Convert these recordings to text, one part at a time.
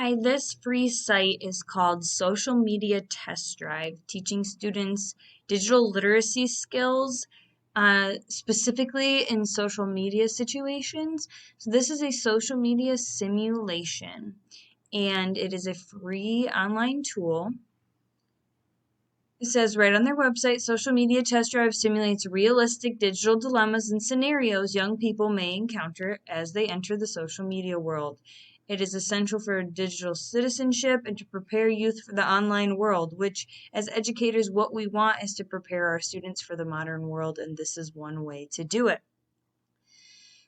Hi, this free site is called Social Media Test Drive, teaching students digital literacy skills, specifically in social media situations. So this is a social media simulation, and it is a free online tool. It says right on their website, Social Media Test Drive simulates realistic digital dilemmas and scenarios young people may encounter as they enter the social media world. It is essential for digital citizenship and to prepare youth for the online world, which, as educators, what we want is to prepare our students for the modern world, and this is one way to do it.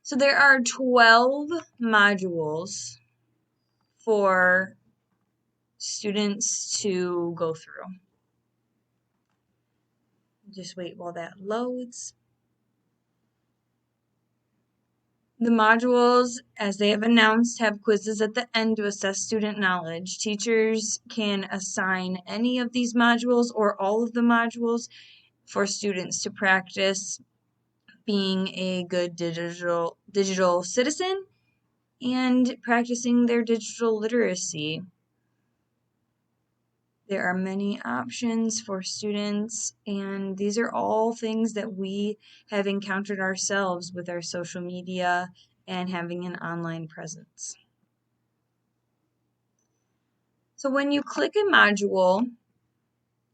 So there are 12 modules for students to go through. Just wait while that loads. The modules, as they have announced, have quizzes at the end to assess student knowledge. Teachers can assign any of these modules or all of the modules for students to practice being a good digital citizen and practicing their digital literacy. There are many options for students, and these are all things that we have encountered ourselves with our social media and having an online presence. So when you click a module,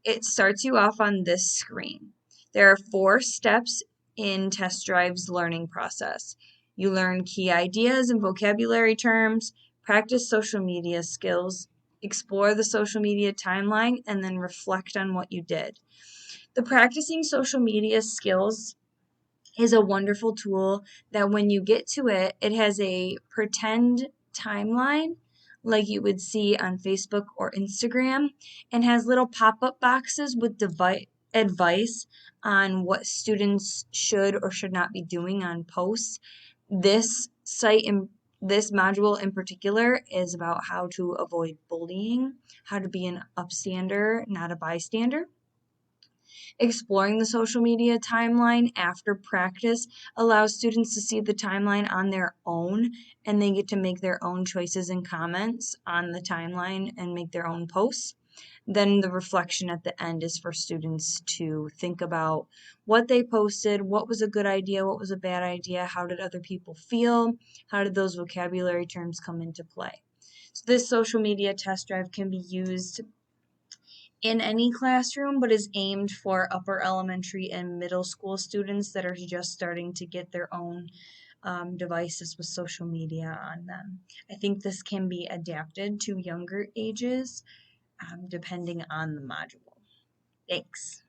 it starts you off on this screen. There are 4 steps in Test Drive's learning process. You learn key ideas and vocabulary terms, practice social media skills, explore the social media timeline, and then reflect on what you did. The practicing social media skills is a wonderful tool that when you get to it, it has a pretend timeline like you would see on Facebook or Instagram and has little pop-up boxes with advice on what students should or should not be doing on posts. This site and this module in particular is about how to avoid bullying, how to be an upstander, not a bystander. Exploring the social media timeline after practice allows students to see the timeline on their own, and they get to make their own choices and comments on the timeline and make their own posts. Then the reflection at the end is for students to think about what they posted, what was a good idea, what was a bad idea, how did other people feel, how did those vocabulary terms come into play. So this social media test drive can be used in any classroom, but is aimed for upper elementary and middle school students that are just starting to get their own devices with social media on them. I think this can be adapted to younger ages depending on the module. Thanks.